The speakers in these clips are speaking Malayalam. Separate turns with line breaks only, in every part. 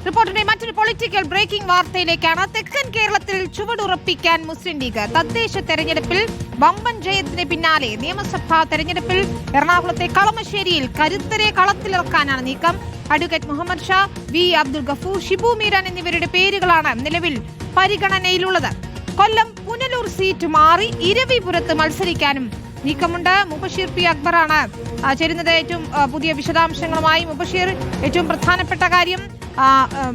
റിപ്പോർട്ടിന്റെ മറ്റൊരു പൊളിറ്റിക്കൽ ബ്രേക്കിംഗ് വാർത്തയിലേക്കാണ്. തെക്കൻ കേരളത്തിൽ ചുവടുറപ്പിക്കാൻ മുസ്ലിം ലീഗ്. തദ്ദേശ തെരഞ്ഞെടുപ്പിൽ വമ്പൻ ജയത്തിന് പിന്നാലെ നിയമസഭാ തെരഞ്ഞെടുപ്പിൽ എറണാകുളത്തെ കളമശ്ശേരിയിൽ കരുത്തരെ കളത്തിലിറക്കാനാണ് നീക്കം. അഡ്വക്കേറ്റ് മുഹമ്മദ് ഷാ, വി അബ്ദുൽ ഗഫൂർ, ഷിബു മീരാൻ എന്നിവരുടെ പേരുകളാണ് നിലവിൽ പരിഗണനയിലുള്ളത്. കൊല്ലം പുനലൂർ സീറ്റ് മാറി ഇരവിപുരത്ത് മത്സരിക്കാനും നീക്കമുണ്ട്. മുബഷീർ പി അക്ബറാണ് ചേരുന്നത് ഏറ്റവും പുതിയ വിശദാംശങ്ങളുമായി. മുബഷീർ, ഏറ്റവും പ്രധാനപ്പെട്ട കാര്യം,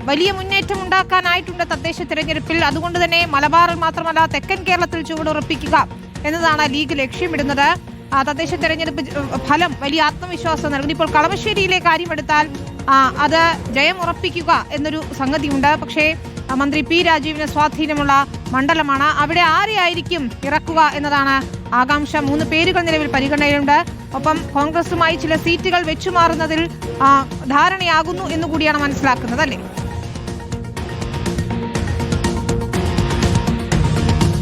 വലിയ മുന്നേറ്റം ഉണ്ടാക്കാനായിട്ടുണ്ട് തദ്ദേശ തെരഞ്ഞെടുപ്പിൽ. അതുകൊണ്ട് തന്നെ മലബാറിൽ മാത്രമല്ല തെക്കൻ കേരളത്തിൽ ചുവടുറപ്പിക്കുക എന്നതാണ് ലീഗ് ലക്ഷ്യമിടുന്നത്. തദ്ദേശ തെരഞ്ഞെടുപ്പ് ഫലം വലിയ ആത്മവിശ്വാസം നൽകുന്നു. ഇപ്പോൾ കളമശ്ശേരിയിലെ കാര്യമെടുത്താൽ അത് ജയം ഉറപ്പിക്കുക എന്നൊരു സംഗതിയുണ്ട്. പക്ഷേ മന്ത്രി പി രാജീവിന് സ്വാധീനമുള്ള മണ്ഡലമാണ്. അവിടെ ആരെയായിരിക്കും ഇറക്കുക എന്നതാണ് ആകാംക്ഷ. 3 പേരുകൾ നിലവിൽ പരിഗണനയിലുണ്ട്. ഒപ്പം കോൺഗ്രസുമായി ചില സീറ്റുകൾ വെച്ചുമാറുന്നതിൽ ധാരണയാകുന്നു എന്നുകൂടിയാണ് മനസ്സിലാക്കുന്നത്, അല്ലേ?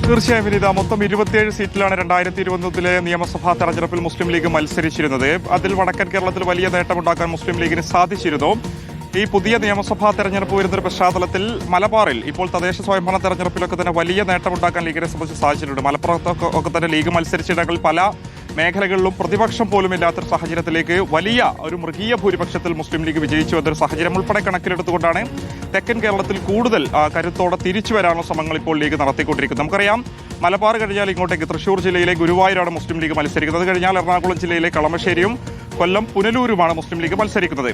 തീർച്ചയായും വിനീത, മൊത്തം 27 സീറ്റിലാണ് 2021 നിയമസഭാ തെരഞ്ഞെടുപ്പിൽ മുസ്ലിം ലീഗ് മത്സരിച്ചിരുന്നത്. അതിൽ വടക്കൻ കേരളത്തിൽ വലിയ നേട്ടമുണ്ടാക്കാൻ മുസ്ലിം ലീഗിന് സാധിച്ചിരുന്നു. ഈ പുതിയ നിയമസഭാ തെരഞ്ഞെടുപ്പ് വരുന്നൊരു പശ്ചാത്തലത്തിൽ മലബാറിൽ ഇപ്പോൾ തദ്ദേശ സ്വയംഭരണ തെരഞ്ഞെടുപ്പിലൊക്കെ തന്നെ വലിയ നേട്ടമുണ്ടാക്കാൻ ലീഗിനെ സംബന്ധിച്ച് സാധിച്ചിട്ടുണ്ട്. മലപ്പുറത്തൊക്കെ തന്നെ ലീഗ് മത്സരിച്ചിടങ്ങളിൽ പല മേഖലകളിലും പ്രതിപക്ഷം പോലും ഇല്ലാത്തൊരു സാഹചര്യത്തിലേക്ക് വലിയ ഒരു മൃഗീയ ഭൂരിപക്ഷത്തിൽ മുസ്ലിം ലീഗ് വിജയിച്ചു എന്നൊരു സാഹചര്യം ഉൾപ്പെടെ കണക്കിലെടുത്തുകൊണ്ടാണ് തെക്കൻ കേരളത്തിൽ കൂടുതൽ കരുത്തോടെ തിരിച്ചു വരാനുള്ള ശ്രമങ്ങൾ ഇപ്പോൾ ലീഗ് നടത്തിക്കൊണ്ടിരിക്കുന്നത്. നമുക്കറിയാം, മലബാർ കഴിഞ്ഞാൽ ഇങ്ങോട്ടേക്ക് തൃശ്ശൂർ ജില്ലയിലെ ഗുരുവായൂരാണ് മുസ്ലിം ലീഗ് മത്സരിക്കുന്നത്. അത് കഴിഞ്ഞാൽ എറണാകുളം ജില്ലയിലെ കളമശ്ശേരിയും കൊല്ലം പുനലൂരുമാണ് മുസ്ലിം ലീഗ് മത്സരിക്കുന്നത്.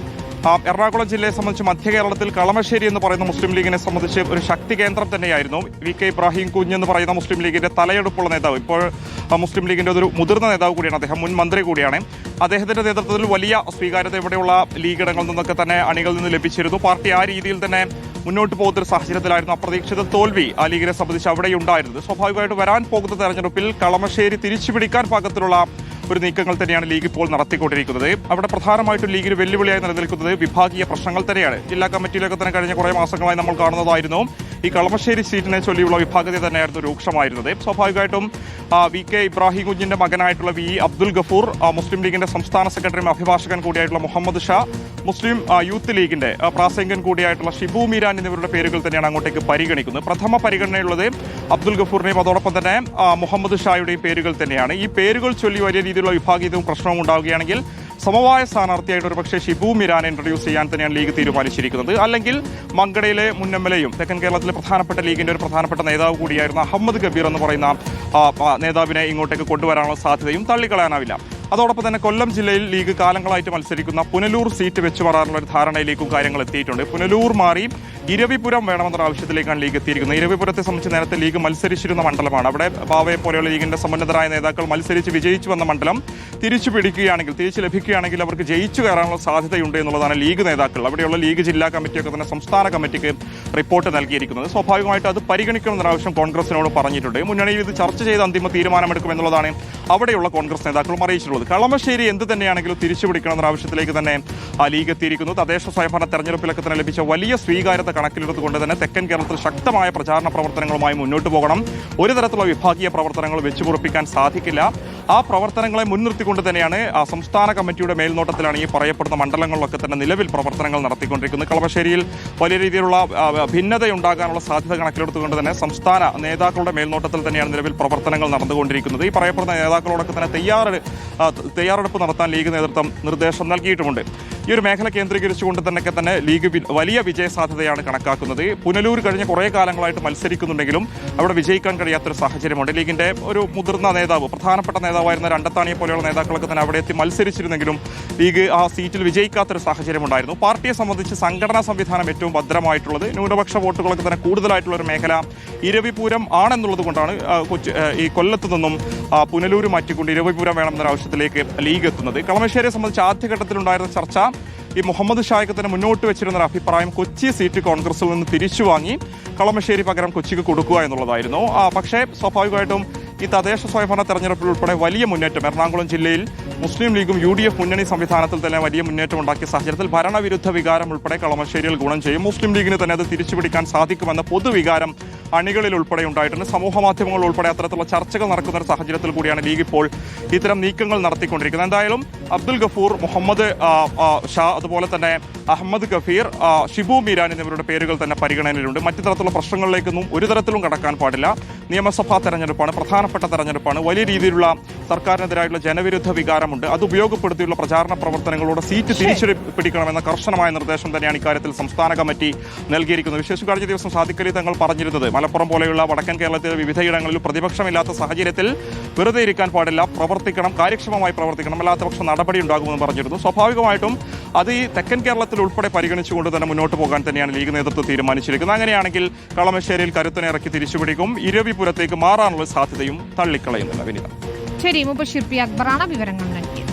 എറണാകുളം ജില്ലയെ സംബന്ധിച്ച് മധ്യ കേരളത്തിൽ കളമശ്ശേരി എന്ന് പറയുന്ന മുസ്ലിം ലീഗിനെ സംബന്ധിച്ച് ഒരു ശക്തി കേന്ദ്രം തന്നെയായിരുന്നു. വി കെ ഇബ്രാഹിം കുഞ്ഞ് എന്ന് പറയുന്ന മുസ്ലിം ലീഗിന്റെ തലയെടുപ്പുള്ള നേതാവ്, ഇപ്പോൾ മുസ്ലിം ലീഗിന്റെ ഒരു മുതിർന്ന നേതാവ് കൂടിയാണ് അദ്ദേഹം, മുൻ മന്ത്രി കൂടിയാണ്. അദ്ദേഹത്തിന്റെ നേതൃത്വത്തിൽ വലിയ സ്വീകാര്യത ഇവിടെയുള്ള ലീഗിടങ്ങളിൽ നിന്നൊക്കെ തന്നെ അണികളിൽ നിന്ന് ലഭിച്ചിരുന്നു. പാർട്ടി ആ രീതിയിൽ തന്നെ മുന്നോട്ട് പോകുന്ന ഒരു സാഹചര്യത്തിലായിരുന്നു അപ്രതീക്ഷിത തോൽവി ആ ലീഗിനെ സംബന്ധിച്ച് അവിടെ ഉണ്ടായിരുന്നത്. സ്വാഭാവികമായിട്ട് വരാൻ പോകുന്ന തെരഞ്ഞെടുപ്പിൽ കളമശ്ശേരി തിരിച്ചുപിടിക്കാൻ പാകത്തിലുള്ള ഒരു നീക്കങ്ങൾ തന്നെയാണ് ലീഗ് ഇപ്പോൾ നടത്തിക്കൊണ്ടിരിക്കുന്നത്. അവിടെ പ്രധാനമായിട്ടും ലീഗിന് വെല്ലുവിളിയായി നിലനിൽക്കുന്നത് വിഭാഗീയ പ്രശ്നങ്ങൾ തന്നെയാണ്. ജില്ലാ കമ്മിറ്റിയിലൊക്കെ തന്നെ കഴിഞ്ഞ കുറേ മാസങ്ങളായി നമ്മൾ കാണുന്നതായിരുന്നു ഈ കളമശ്ശേരി സീറ്റിനെ ചൊല്ലിയുള്ള വിഭാഗത തന്നെയായിരുന്നു രൂക്ഷമായിരുന്നത്. സ്വാഭാവികമായിട്ടും വി കെ ഇബ്രാഹിം കുഞ്ഞിന്റെ മകനായിട്ടുള്ള വി അബ്ദുൽ ഗഫൂർ, മുസ്ലിം ലീഗിന്റെ സംസ്ഥാന സെക്രട്ടറിയും അഭിഭാഷകൻ കൂടിയായിട്ടുള്ള മുഹമ്മദ് ഷാ, മുസ്ലിം യൂത്ത് ലീഗിന്റെ പ്രാസംഗികൻ കൂടിയായിട്ടുള്ള ഷിബു മീരാൻ എന്നിവരുടെ പേരുകൾ തന്നെയാണ് അങ്ങോട്ടേക്ക് പരിഗണിക്കുന്നത്. പ്രഥമ പരിഗണനയുള്ളത് അബ്ദുൽ ഗഫൂറിന്റെയും അതോടൊപ്പം തന്നെ മുഹമ്മദ് ഷായുടെയും പേരുകൾ തന്നെയാണ്. ഈ പേരുകൾ ചൊല്ലി വലിയ രീതിയിലുള്ള വിഭാഗീയതയും പ്രശ്നവും ഉണ്ടാവുകയാണെങ്കിൽ സമവായ സ്ഥാനാർത്ഥിയായിട്ട് ഒരു പക്ഷേ ഷിബു മീരാനെ ഇൻട്രൊഡ്യൂസ് ചെയ്യാൻ തന്നെയാണ് ലീഗ് തീരുമാനിച്ചിരിക്കുന്നത്. അല്ലെങ്കിൽ മങ്കടയിലെ മുൻ MLA-യും തെക്കൻ കേരളത്തിലെ പ്രധാനപ്പെട്ട ലീഗിന്റെ ഒരു പ്രധാനപ്പെട്ട നേതാവ് കൂടിയായിരുന്ന അഹമ്മദ് കബീർ എന്ന് പറയുന്ന നേതാവിനെ ഇങ്ങോട്ടേക്ക് കൊണ്ടുവരാനുള്ള സാധ്യതയും തള്ളിക്കളയാനാവില്ല. അതോടൊപ്പം തന്നെ കൊല്ലം ജില്ലയിൽ ലീഗ് കാലങ്ങളായിട്ട് മത്സരിക്കുന്ന പുനലൂർ സീറ്റ് വെച്ച് മാറാനുള്ള ഒരു ധാരണയിലേക്കും കാര്യങ്ങൾ എത്തിയിട്ടുണ്ട്. പുനലൂർ മാറി ഇരവിപുരം വേണമെന്നൊരു ആവശ്യത്തിലേക്കാണ് ലീഗ് എത്തിയിരിക്കുന്നത്. ഇരവിപുരത്തെ സംബന്ധിച്ച് നേരത്തെ ലീഗ് മത്സരിച്ചിരുന്ന മണ്ഡലമാണ്. അവിടെ ബാവയെ പോലെയുള്ള ലീഗിന്റെ സമ്പന്നരായ നേതാക്കൾ മത്സരിച്ച് വിജയിച്ചു വന്ന മണ്ഡലം തിരിച്ചു ലഭിക്കുകയാണെങ്കിൽ അവർക്ക് ജയിച്ചു കയറാനുള്ള സാധ്യതയുണ്ട് എന്നുള്ളതാണ് ലീഗ് നേതാക്കൾ, അവിടെയുള്ള ലീഗ് ജില്ലാ കമ്മിറ്റിയൊക്കെ തന്നെ സംസ്ഥാന കമ്മിറ്റിക്ക് റിപ്പോർട്ട് നൽകിയിരിക്കുന്നത്. സ്വാഭാവികമായിട്ട് അത് പരിഗണിക്കണമെന്ന ആവശ്യം കോൺഗ്രസിനോട് പറഞ്ഞിട്ടുണ്ട്. മുന്നണിയിൽ ഇത് ചർച്ച ചെയ്ത് അന്തിമ തീരുമാനമെടുക്കുമെന്നുള്ളതാണ് അവിടെയുള്ള കോൺഗ്രസ് നേതാക്കളും അറിയിച്ചിട്ടുള്ളത്. കളമശ്ശേരി എന്ത് തന്നെയാണെങ്കിലും തിരിച്ചുപിടിക്കണമെന്ന ആവശ്യത്തിലേക്ക് തന്നെ ലീഗ് എത്തിയിരിക്കുന്നു. തദ്ദേശ സ്വയംഭരണ തെരഞ്ഞെടുപ്പിലൊക്കെ തന്നെ ലഭിച്ച വലിയ സ്വീകാര്യത കണക്കിലെടുത്തുകൊണ്ട് തന്നെ തെക്കൻ കേരളത്തിൽ ശക്തമായ പ്രചാരണ പ്രവർത്തനങ്ങളുമായി മുന്നോട്ട് പോകണം. ഒരു തരത്തിലുള്ള വിഭാഗീയ പ്രവർത്തനങ്ങൾ വെച്ചുപുറപ്പിക്കാൻ സാധിക്കില്ല. ആ പ്രവർത്തനങ്ങളെ മുൻനിർത്തിക്കൊണ്ട് തന്നെയാണ് സംസ്ഥാന കമ്മിറ്റിയുടെ മേൽനോട്ടത്തിലാണ് ഈ പറയപ്പെടുന്ന മണ്ഡലങ്ങളിലൊക്കെ തന്നെ നിലവിൽ പ്രവർത്തനങ്ങൾ നടത്തിക്കൊണ്ടിരിക്കുന്നത്. കളമശ്ശേരിയിൽ വലിയ രീതിയിലുള്ള ഭിന്നതയുണ്ടാകാനുള്ള സാധ്യത കണക്കിലെടുത്തുകൊണ്ട് തന്നെ സംസ്ഥാന നേതാക്കളുടെ മേൽനോട്ടത്തിൽ തന്നെയാണ് നിലവിൽ പ്രവർത്തനങ്ങൾ നടന്നുകൊണ്ടിരിക്കുന്നത്. ഈ പറയപ്പെടുന്ന നേതാക്കളോടൊക്കെ തന്നെ തയ്യാറെടുപ്പ് നടത്താൻ ലീഗ് നേതൃത്വം നിർദ്ദേശം നൽകിയിട്ടുമുണ്ട്. ഈ ഒരു മേഖല കേന്ദ്രീകരിച്ചുകൊണ്ട് തന്നെ ലീഗ് വലിയ വിജയ സാധ്യതയാണ് കണക്കാക്കുന്നത്. പുനലൂർ കഴിഞ്ഞ കുറേ കാലങ്ങളായിട്ട് മത്സരിക്കുന്നുണ്ടെങ്കിലും അവിടെ വിജയിക്കാൻ കഴിയാത്തൊരു സാഹചര്യമുണ്ട്. ലീഗിന്റെ ഒരു മുതിർന്ന നേതാവ്, പ്രധാനപ്പെട്ട നേതാവായിരുന്ന രണ്ടത്താണിയെ പോലെയുള്ള നേതാക്കളൊക്കെ തന്നെ അവിടെ എത്തി മത്സരിച്ചിരുന്നെങ്കിലും ലീഗ് ആ സീറ്റിൽ വിജയിക്കാത്തൊരു സാഹചര്യമുണ്ടായിരുന്നു. പാർട്ടിയെ സംബന്ധിച്ച് സംഘടനാ സംവിധാനം ഏറ്റവും ഭദ്രമായിട്ടുള്ളത്, ന്യൂനപക്ഷ വോട്ടുകളൊക്കെ തന്നെ കൂടുതലായിട്ടുള്ള ഒരു മേഖല ഇരവിപുരം ആണെന്നുള്ളത് കൊണ്ടാണ് ഈ കൊല്ലത്ത് നിന്നും പുനലൂർ മാറ്റിക്കൊണ്ട് ഇരവിപുരം വേണമെന്നൊരു ആവശ്യത്തിലേക്ക് ലീഗ് എത്തുന്നത്. കളമശ്ശേരിയെ സംബന്ധിച്ച് ആദ്യഘട്ടത്തിലുണ്ടായിരുന്ന ചർച്ച ഈ മുഹമ്മദ് ഷായ്ക്ക് തന്നെ മുന്നോട്ട് വെച്ചിരുന്ന ഒരു അഭിപ്രായം കൊച്ചി സീറ്റ് കോൺഗ്രസിൽ നിന്ന് തിരിച്ചു വാങ്ങി കളമശ്ശേരി പകരം കൊച്ചിക്ക് കൊടുക്കുക എന്നുള്ളതായിരുന്നു. പക്ഷേ സ്വാഭാവികമായിട്ടും ഈ തദ്ദേശ സ്വയംഭരണ തെരഞ്ഞെടുപ്പിൽ ഉൾപ്പെടെ വലിയ മുന്നേറ്റം എറണാകുളം ജില്ലയിൽ മുസ്ലിം ലീഗും UDF മുന്നണി സംവിധാനത്തിൽ തന്നെ വലിയ മുന്നേറ്റം ഉണ്ടാക്കിയ സാഹചര്യത്തിൽ ഭരണവിരുദ്ധ വികാരം ഉൾപ്പെടെ കളമശ്ശേരിയിൽ ഗുണം ചെയ്യും. മുസ്ലിം ലീഗിന് തന്നെ അത് തിരിച്ചുപിടിക്കാൻ സാധിക്കുമെന്ന പൊതുവികാരം അണികളിൽ ഉൾപ്പെടെ ഉണ്ടായിട്ടുണ്ട്. സമൂഹ മാധ്യമങ്ങൾ ഉൾപ്പെടെ അത്തരത്തിലുള്ള ചർച്ചകൾ നടക്കുന്ന ഒരു സാഹചര്യത്തിൽ കൂടിയാണ് ലീഗ് ഇപ്പോൾ ഇത്തരം നീക്കങ്ങൾ നടത്തിക്കൊണ്ടിരിക്കുന്നത്. എന്തായാലും അബ്ദുൽ ഗഫൂർ, മുഹമ്മദ് ഷാ, അതുപോലെ തന്നെ അഹമ്മദ് ഗഫീർ, ഷിബു മീരാൻ എന്നിവരുടെ പേരുകൾ തന്നെ പരിഗണനയിലുണ്ട്. മറ്റു തരത്തിലുള്ള പ്രശ്നങ്ങളിലേക്കൊന്നും ഒരു തരത്തിലും കടക്കാൻ പാടില്ല. നിയമസഭാ തെരഞ്ഞെടുപ്പാണ്, പ്രധാനപ്പെട്ട തെരഞ്ഞെടുപ്പാണ്. വലിയ രീതിയിലുള്ള സർക്കാരിനെതിരായിട്ടുള്ള ജനവിരുദ്ധ വികാരമുണ്ട്. അത് ഉപയോഗപ്പെടുത്തിയുള്ള പ്രചാരണ പ്രവർത്തനങ്ങളോട് സീറ്റ് തിരിച്ചു പിടിക്കണമെന്ന കർശനമായ നിർദ്ദേശം തന്നെയാണ് ഇക്കാര്യത്തിൽ സംസ്ഥാന കമ്മിറ്റി നൽകിയിരിക്കുന്നത്. വിശേഷിച്ച് കഴിഞ്ഞ ദിവസം സാദിഖ് അലി തങ്ങൾ പറഞ്ഞിരുന്നത് മലപ്പുറം പോലെയുള്ള വടക്കൻ കേരളത്തിലെ വിവിധയിടങ്ങളിൽ പ്രതിപക്ഷമില്ലാത്ത സാഹചര്യത്തിൽ വെറുതെ ഇരിക്കാൻ പാടില്ല, പ്രവർത്തിക്കണം, കാര്യക്ഷമമായി പ്രവർത്തിക്കണം, അല്ലാത്ത പക്ഷം നടപടി ഉണ്ടാകുമെന്ന് പറഞ്ഞിരുന്നു. സ്വാഭാവികമായിട്ടും അത് ഈ തെക്കൻ കേരളത്തിൽ ഉൾപ്പെടെ പരിഗണിച്ചുകൊണ്ട് തന്നെ മുന്നോട്ട് പോകാൻ തന്നെയാണ് ലീഗ് നേതൃത്വം തീരുമാനിച്ചിരിക്കുന്നത്. അങ്ങനെയാണെങ്കിൽ കളമശ്ശേരിയിൽ കരുത്തിനെ ഇറക്കി തിരിച്ചുപിടിക്കും, ഇരവിപുരത്തേക്ക് മാറാനുള്ള സാധ്യതയും തള്ളിക്കളയുന്നില്ല. വിനീത.
ശരി, മുബഷിർ പി അക്ബറാണ് വിവരങ്ങൾ നൽകിയത്.